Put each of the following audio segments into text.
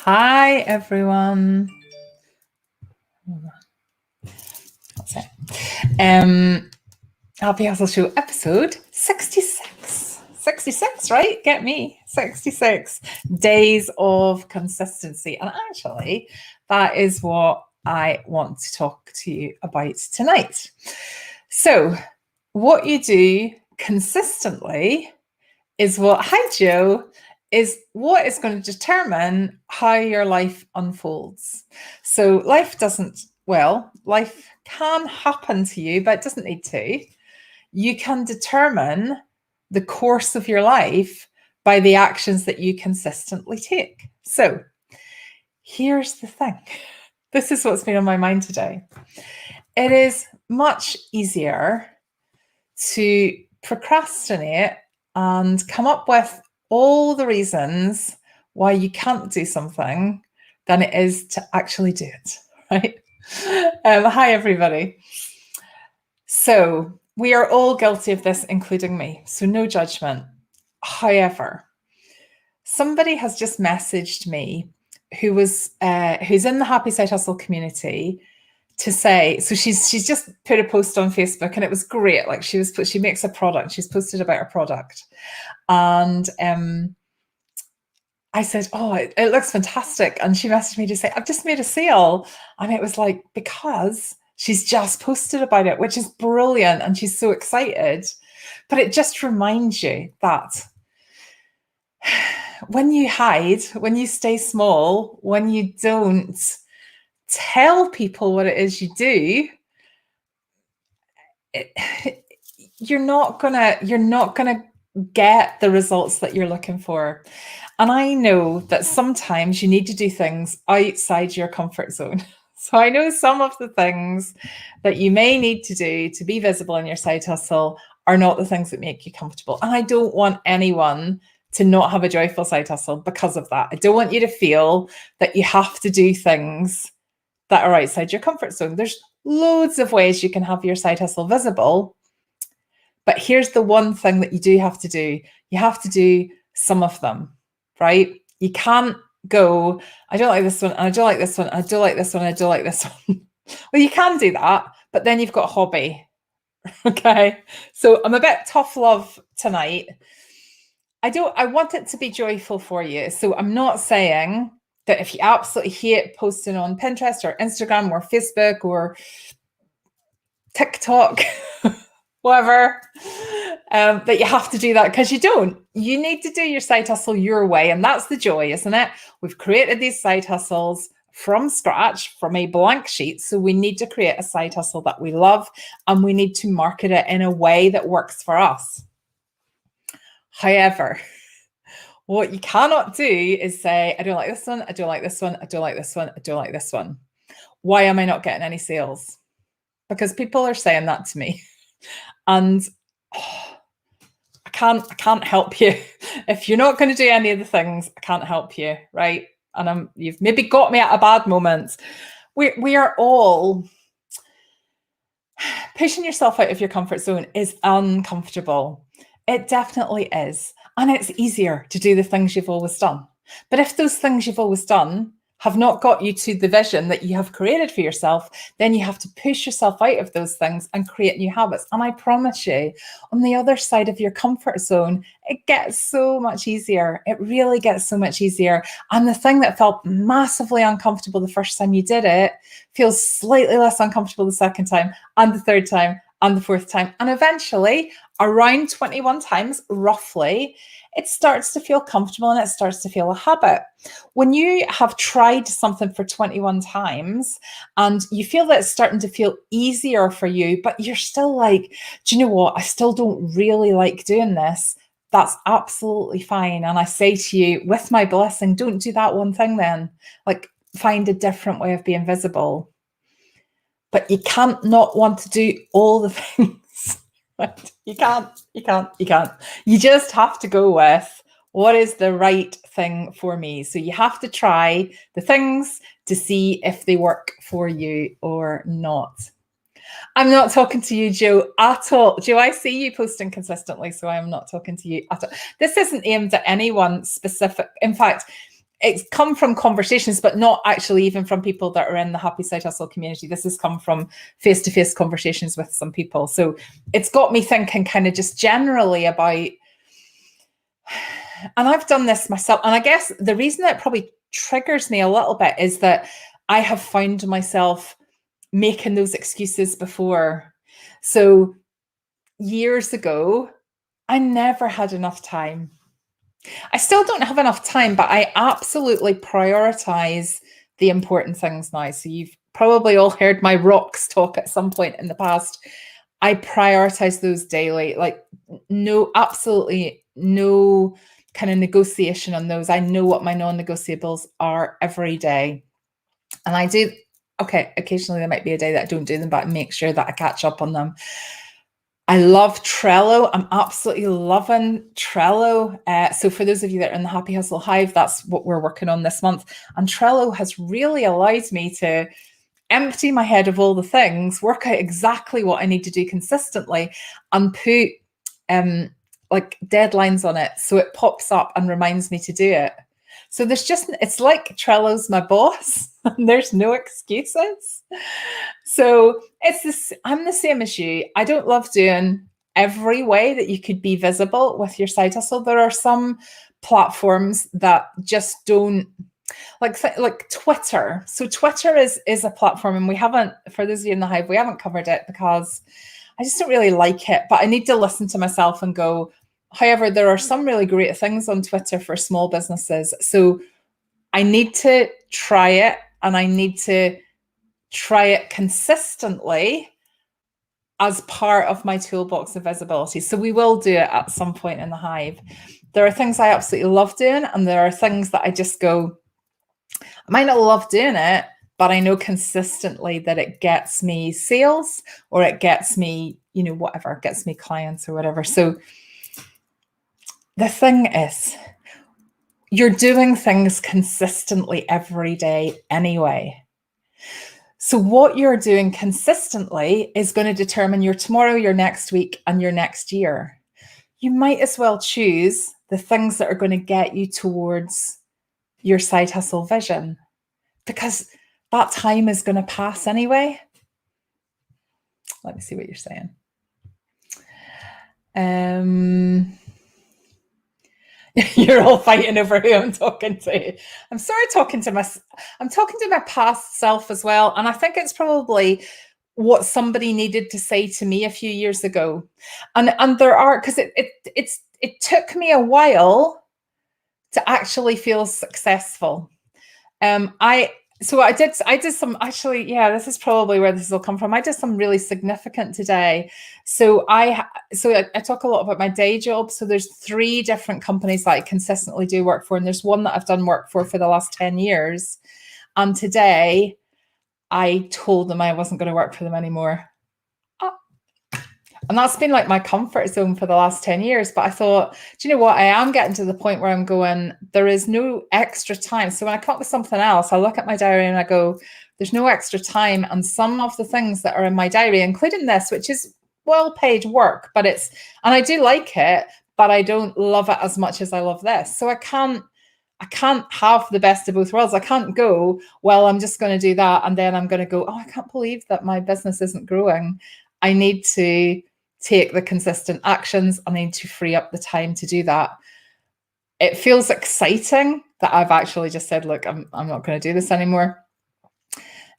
Hi, everyone. That's it. Happy Hustle Show episode 66. 66, right? Get me. 66 days of consistency. And actually, that is what I want to talk to you about tonight. So, what you do consistently is hi Joe, is what is going to determine how your life unfolds. So life can happen to you, but it doesn't need to. You can determine the course of your life by the actions that you consistently take. So here's the thing. This is what's been on my mind today. It is much easier to procrastinate and come up with all the reasons why you can't do something than it is to actually do it, right? Hi, everybody. So we are all guilty of this, including me, so no judgment. However, somebody has just messaged me who's in the Happy Side Hustle community to say, so she's just put a post on Facebook and it was great. Like she makes a product, she's posted about her product. And I said, oh, it looks fantastic. And she messaged me to say, I've just made a sale. And it was like, because she's just posted about it, which is brilliant. And she's so excited. But it just reminds you that when you hide, when you stay small, when you don't tell people what it is you do, you're not gonna get the results that you're looking for. And I know that sometimes you need to do things outside your comfort zone. So I know some of the things that you may need to do to be visible in your side hustle are not the things that make you comfortable. And I don't want anyone to not have a joyful side hustle because of that. I don't want you to feel that you have to do things that are outside your comfort zone. There's loads of ways you can have your side hustle visible. But here's the one thing that you do have to do. You have to do some of them, right? You can't go, I don't like this one, and I don't like this one, and I don't like this one, and I don't like this one. Well, you can do that, but then you've got a hobby. Okay. So I'm a bit tough love tonight. I want it to be joyful for you. So I'm not saying that if you absolutely hate posting on Pinterest or Instagram or Facebook or TikTok, whatever, that you have to do that, because you don't. You need to do your side hustle your way. And that's the joy, isn't it? We've created these side hustles from scratch, from a blank sheet. So we need to create a side hustle that we love, and we need to market it in a way that works for us. However, what you cannot do is say, I don't like this one, I don't like this one, I don't like this one, I don't like this one. Why am I not getting any sales? Because people are saying that to me. And I can't help you. If you're not going to do any of the things, I can't help you, right? And you've maybe got me at a bad moment. We are all, pushing yourself out of your comfort zone is uncomfortable. It definitely is. And it's easier to do the things you've always done. But if those things you've always done have not got you to the vision that you have created for yourself, then you have to push yourself out of those things and create new habits. And I promise you, on the other side of your comfort zone, it gets so much easier. It really gets so much easier. And the thing that felt massively uncomfortable the first time you did it feels slightly less uncomfortable the second time, and the third time, and the fourth time. And eventually, around 21 times, roughly, it starts to feel comfortable and it starts to feel a habit. When you have tried something for 21 times and you feel that it's starting to feel easier for you, but you're still like, do you know what? I still don't really like doing this. That's absolutely fine. And I say to you, with my blessing, don't do that one thing then. Like, find a different way of being visible. But you can't not want to do all the things. Right? You can't. You just have to go with what is the right thing for me. So you have to try the things to see if they work for you or not. I'm not talking to you, Joe, at all. Joe, I see you posting consistently, so I'm not talking to you at all. This isn't aimed at anyone specific. In fact, it's come from conversations, but not actually even from people that are in the Happy Side Hustle community. This has come from face-to-face conversations with some people. So it's got me thinking kind of just generally about, and I've done this myself. And I guess the reason that probably triggers me a little bit is that I have found myself making those excuses before. So years ago, I never had enough time. I still don't have enough time, but I absolutely prioritize the important things now. So you've probably all heard my rocks talk at some point in the past. I prioritize those daily, like absolutely no kind of negotiation on those. I know what my non-negotiables are every day. And I do, okay, occasionally there might be a day that I don't do them, but I make sure that I catch up on them. I love Trello. I'm absolutely loving Trello. So for those of you that are in the Happy Hustle Hive, that's what we're working on this month. And Trello has really allowed me to empty my head of all the things, work out exactly what I need to do consistently, and put like deadlines on it. So it pops up and reminds me to do it. So it's like Trello's my boss and there's no excuses. So I'm the same as you. I don't love doing every way that you could be visible with your side hustle. There are some platforms that just don't, like Twitter. So Twitter is a platform, and we haven't, for those of you in the Hive, we haven't covered it because I just don't really like it, but I need to listen to myself and go, however, there are some really great things on Twitter for small businesses. So I need to try it, and I need to try it consistently as part of my toolbox of visibility. So we will do it at some point in the Hive. There are things I absolutely love doing, and there are things that I just go, I might not love doing it, but I know consistently that it gets me sales, or it gets me, whatever, it gets me clients or whatever. So the thing is, you're doing things consistently every day anyway. So what you're doing consistently is going to determine your tomorrow, your next week, and your next year. You might as well choose the things that are going to get you towards your side hustle vision, because that time is going to pass anyway. Let me see what you're saying. You're all fighting over who I'm talking to. I'm talking to my past self as well. And I think it's probably what somebody needed to say to me a few years ago. And there are, because it took me a while to actually feel successful. I did some, actually, yeah, this is probably where this will come from. I did some really significant today. So I talk a lot about my day job. So there's 3 different companies that I consistently do work for. And there's one that I've done work for the last 10 years. And today I told them I wasn't going to work for them anymore. And that's been like my comfort zone for the last 10 years. But I thought, do you know what? I am getting to the point where I'm going, there is no extra time. So when I come up with something else, I look at my diary and I go, there's no extra time. And some of the things that are in my diary, including this, which is well-paid work, and I do like it, but I don't love it as much as I love this. So I can't have the best of both worlds. I can't go, well, I'm just going to do that. And then I'm going to go, oh, I can't believe that my business isn't growing. I need to take the consistent actions. I need to free up the time to do that. It feels exciting that I've actually just said, look, I'm not going to do this anymore.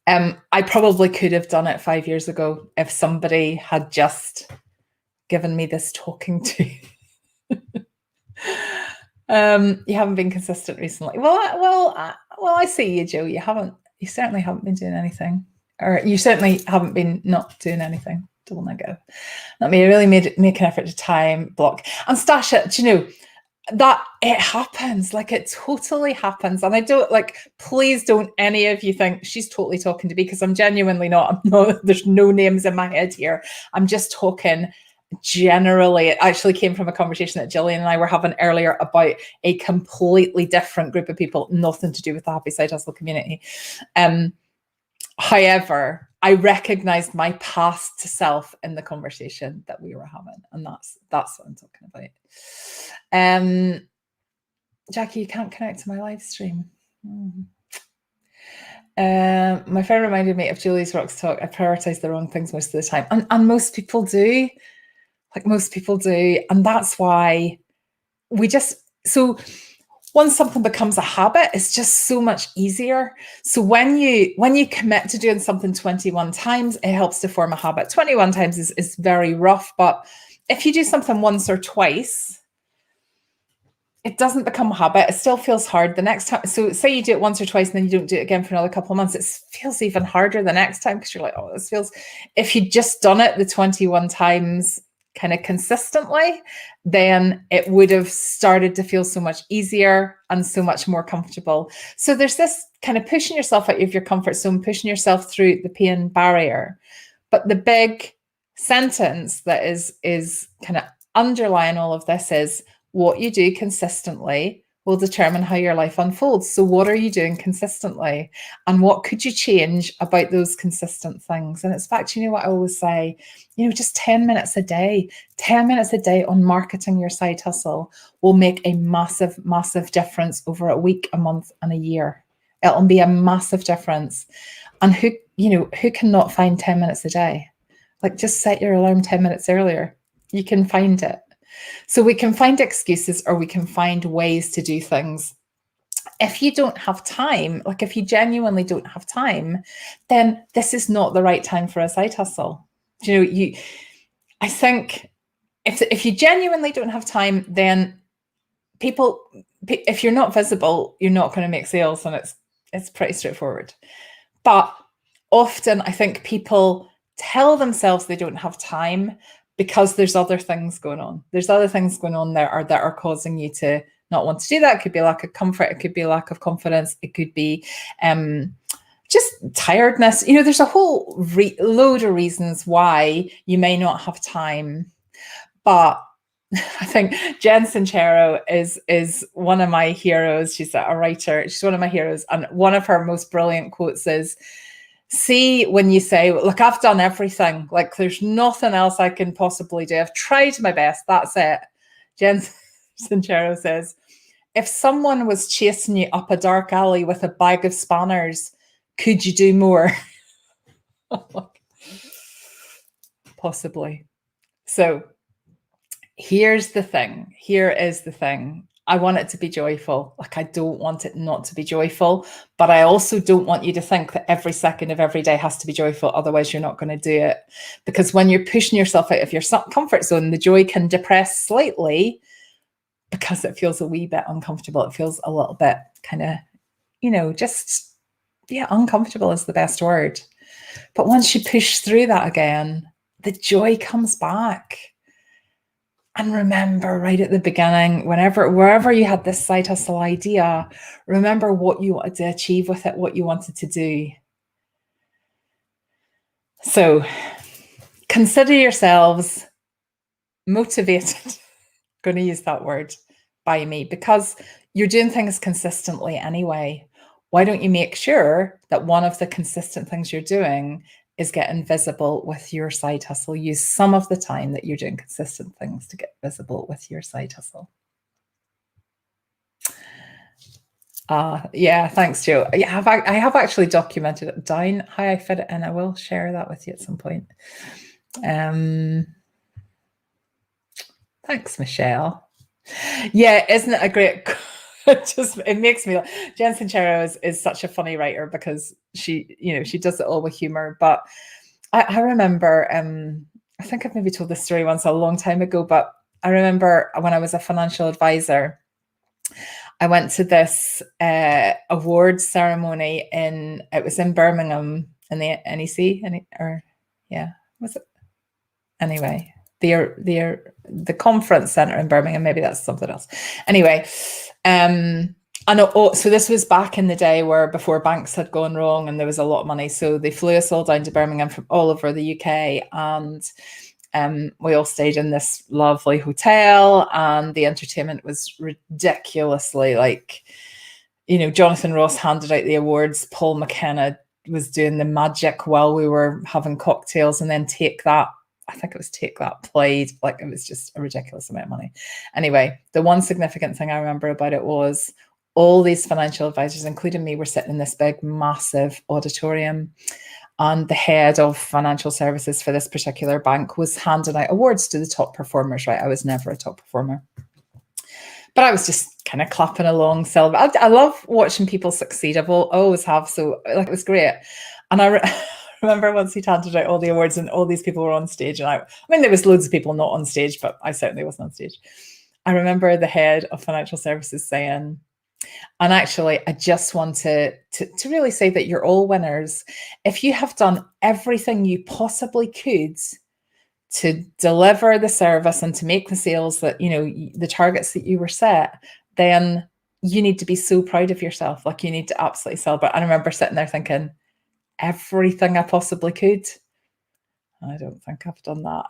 I probably could have done it 5 years ago if somebody had just given me this talking to. You haven't been consistent recently. Well, I see you, Joe. You certainly haven't been doing anything, or you certainly haven't been not doing anything. Double negative. Let me really make an effort to time block. And Stasha, do you know that it happens? Like, it totally happens. And I don't, like, please don't any of you think she's totally talking to me, because I'm genuinely not. There's no names in my head here. I'm just talking generally. It actually came from a conversation that Gillian and I were having earlier about a completely different group of people, nothing to do with the Happy Side Hustle community. However, I recognized my past self in the conversation that we were having, and that's what I'm talking about. Jackie, you can't connect to my live stream. My friend reminded me of Julie's Rocks talk. I prioritize the wrong things most of the time. And most people do. Like most people do. And that's why we just, so once something becomes a habit, it's just so much easier. So when you commit to doing something 21 times, it helps to form a habit. 21 times is very rough, but if you do something once or twice, it doesn't become a habit. It still feels hard the next time. So say you do it once or twice and then you don't do it again for another couple of months, it feels even harder the next time because you're like, oh, this feels, if you'd just done it the 21 times kind of consistently, then it would have started to feel so much easier and so much more comfortable. So there's this kind of pushing yourself out of your comfort zone, pushing yourself through the pain barrier. But the big sentence that is kind of underlying all of this is, what you do consistently will determine how your life unfolds. So what are you doing consistently? And what could you change about those consistent things? And it's back to, you know what I always say, you know, just 10 minutes a day, 10 minutes a day on marketing your side hustle will make a massive, massive difference over a week, a month, and a year. It'll be a massive difference. And who cannot find 10 minutes a day? Like, just set your alarm 10 minutes earlier. You can find it. So we can find excuses or we can find ways to do things. If you don't have time, like if you genuinely don't have time, then this is not the right time for a side hustle. I think if you genuinely don't have time, then if you're not visible, you're not going to make sales, and it's pretty straightforward. But often I think people tell themselves they don't have time because there's other things going on. There's other things going on there that are causing you to not want to do that. It could be lack of comfort. It could be lack of confidence. It could be just tiredness. You know, there's a whole load of reasons why you may not have time. But I think Jen Sincero is one of my heroes. She's a writer. She's one of my heroes. And one of her most brilliant quotes is, see, when you say, look, I've done everything, like there's nothing else I can possibly do. I've tried my best. That's it. Jen Sincero says, if someone was chasing you up a dark alley with a bag of spanners, could you do more? Possibly. So here's the thing. Here is the thing. I want it to be joyful. Like, I don't want it not to be joyful, but I also don't want you to think that every second of every day has to be joyful. Otherwise, you're not going to do it. Because when you're pushing yourself out of your comfort zone, the joy can depress slightly because it feels a wee bit uncomfortable. It feels a little bit kind of, just, uncomfortable is the best word. But once you push through that again, the joy comes back. And remember, right at the beginning, wherever you had this side hustle idea, remember what you wanted to achieve with it, what you wanted to do. So consider yourselves motivated, going to use that word, by me, because you're doing things consistently anyway. Why don't you make sure that one of the consistent things you're doing is getting visible with your side hustle? Use some of the time that you're doing consistent things to get visible with your side hustle. Yeah, thanks, Joe. Yeah, I have actually documented it down how I fit it in. I will share that with you at some point. Thanks, Michelle. Yeah, isn't it a great? It makes me. Jen Sincero is such a funny writer because she does it all with humor. But I remember, I think I've maybe told this story once a long time ago, but I remember when I was a financial advisor, I went to this awards ceremony it was in Birmingham in the NEC, was it? Anyway, the conference center in Birmingham, maybe that's something else. Anyway, so this was back in the day before banks had gone wrong and there was a lot of money. So they flew us all down to Birmingham from all over the UK, and we all stayed in this lovely hotel, and the entertainment was ridiculously Jonathan Ross handed out the awards. Paul McKenna was doing the magic while we were having cocktails, and then Take That I think it was Take That played, like it was just a ridiculous amount of money. Anyway, the one significant thing I remember about it was all these financial advisors, including me, were sitting in this big, massive auditorium. And the head of financial services for this particular bank was handing out awards to the top performers, right? I was never a top performer, but I was just kind of clapping along. I love watching people succeed. I always have. So like, it was great. And I remember once he handed out all the awards and all these people were on stage. And I mean, there was loads of people not on stage, but I certainly wasn't on stage. I remember the head of financial services saying, and actually, I just want to really say that you're all winners. If you have done everything you possibly could to deliver the service and to make the sales that, you know, the targets that you were set, then you need to be so proud of yourself. Like, you need to absolutely celebrate. I remember sitting there thinking, everything I possibly could. I don't think I've done that.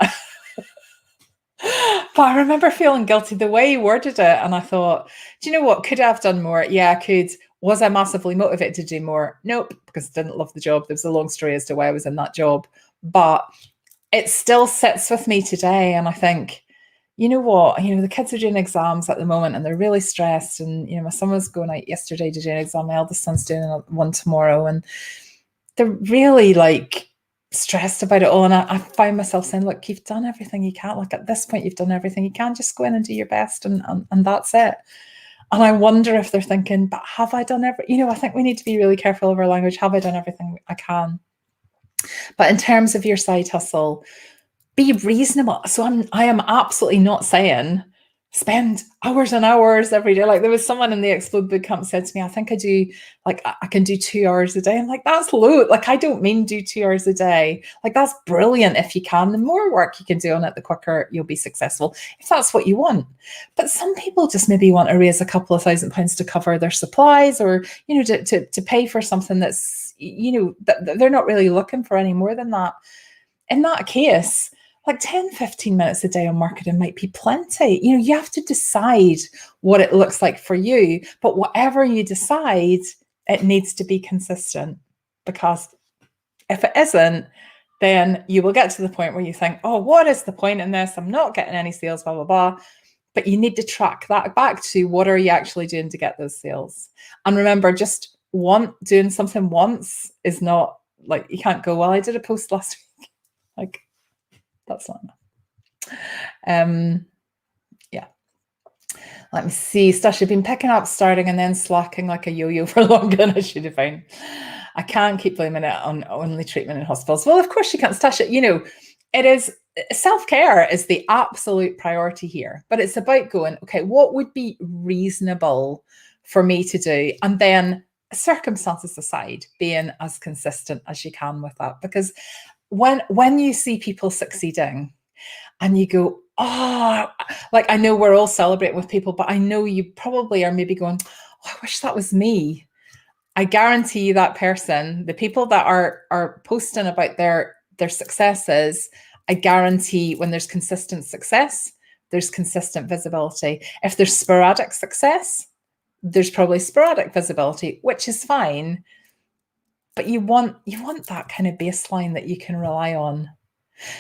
But I remember feeling guilty the way he worded it. And I thought, do you know what? Could I have done more? Yeah, I could. Was I massively motivated to do more? Nope, because I didn't love the job. There's a long story as to why I was in that job. But it still sits with me today. And I think, you know what? You know, the kids are doing exams at the moment and they're really stressed. And, you know, my son was going out yesterday to do an exam. My eldest son's doing one tomorrow. And they're really like stressed about it all. And I find myself saying, look, you've done everything you can. Like, at this point, you've done everything you can. Just go in and do your best, and that's it. And I wonder if they're thinking, but have I done everything? You know, I think we need to be really careful of our language. Have I done everything I can? But in terms of your side hustle, be reasonable. So I am absolutely not saying spend hours and hours every day. Like, there was someone in the Explode Bootcamp said to me, I think I do, like, I can do 2 hours a day. I'm like, that's low. Like, I don't mean do 2 hours a day. Like, that's brilliant if you can. The more work you can do on it, the quicker you'll be successful, if that's what you want. But some people just maybe want to raise a couple of £1,000 to cover their supplies, or, you know, to pay for something that's, you know, that they're not really looking for any more than that. In that case, like 10, 15 minutes a day on marketing might be plenty. You know, you have to decide what it looks like for you, but whatever you decide, it needs to be consistent, because if it isn't, then you will get to the point where you think, oh, what is the point in this? I'm not getting any sales, blah, blah, blah. But you need to track that back to, what are you actually doing to get those sales? And remember, just doing something once is not, like, you can't go, well, I did a post last week. Like, that's not enough. Yeah. Let me see. Stash, I've been picking up, starting, and then slacking like a yo-yo for longer than I should have found. I can't keep blaming it on only treatment in hospitals. Well, of course you can't, Stash. You know, it is, self-care is the absolute priority here, but it's about going, okay, what would be reasonable for me to do? And then, circumstances aside, being as consistent as you can with that. Because when you see people succeeding and you go, oh, like, I know we're all celebrating with people, but I know you probably are maybe going, oh, I wish that was me. I guarantee you that person, the people that are posting about their successes, I guarantee when there's consistent success, there's consistent visibility. If there's sporadic success, there's probably sporadic visibility, which is fine. But you want that kind of baseline that you can rely on.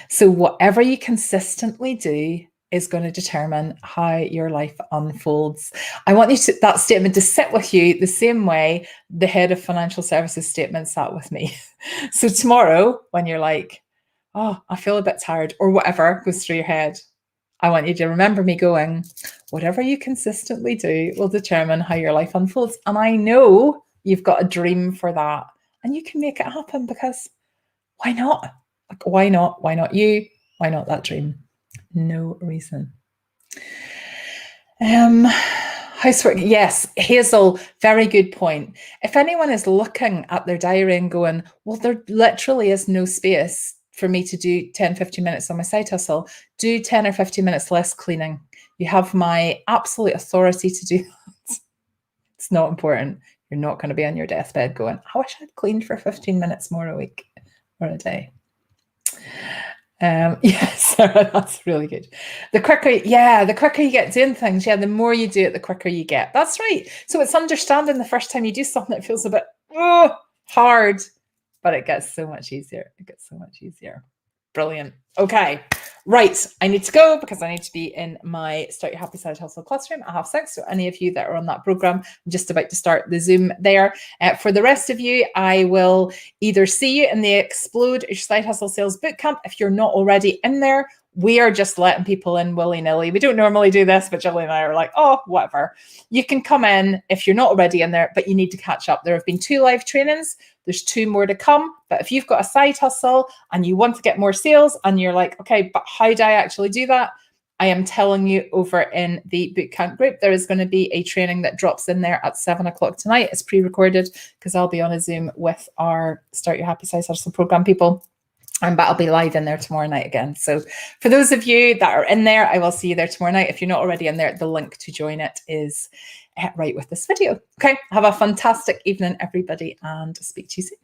So whatever you consistently do is going to determine how your life unfolds. I want that statement to sit with you the same way the head of financial services statement sat with me. So tomorrow, when you're like, oh, I feel a bit tired, or whatever goes through your head, I want you to remember me going, whatever you consistently do will determine how your life unfolds. And I know you've got a dream for that, and you can make it happen, because why not? Like, why not? Why not you? Why not that dream? No reason. Housework. Yes, Hazel, very good point. If anyone is looking at their diary and going, well, there literally is no space for me to do 10, 15 minutes on my side hustle, do 10 or 15 minutes less cleaning. You have my absolute authority to do that. It's not important. You're not going to be on your deathbed going, I wish I'd cleaned for 15 minutes more a week or a day. Yes, that's really good. The quicker you get doing things, the more you do it, the quicker you get. That's right. So it's understanding the first time you do something that feels a bit hard, but it gets so much easier. It gets so much easier. Brilliant. Okay. Right. I need to go because I need to be in my Start Your Happy Side Hustle classroom at 6:30. So any of you that are on that program, I'm just about to start the Zoom there. For the rest of you, I will either see you in the Explode Your Side Hustle Sales Bootcamp. If you're not already in there, we are just letting people in willy-nilly. We don't normally do this, but Julie and I are like, oh, whatever. You can come in if you're not already in there, but you need to catch up. There have been 2 live trainings. There's 2 more to come. But if you've got a side hustle and you want to get more sales and you're like, okay, but how do I actually do that? I am telling you over in the Bootcamp group, there is going to be a training that drops in there at 7 o'clock tonight. It's pre-recorded because I'll be on a Zoom with our Start Your Happy Side Hustle program people. But I'll be live in there tomorrow night again. So for those of you that are in there, I will see you there tomorrow night. If you're not already in there, the link to join it is right with this video. Okay, have a fantastic evening, everybody, and speak to you soon.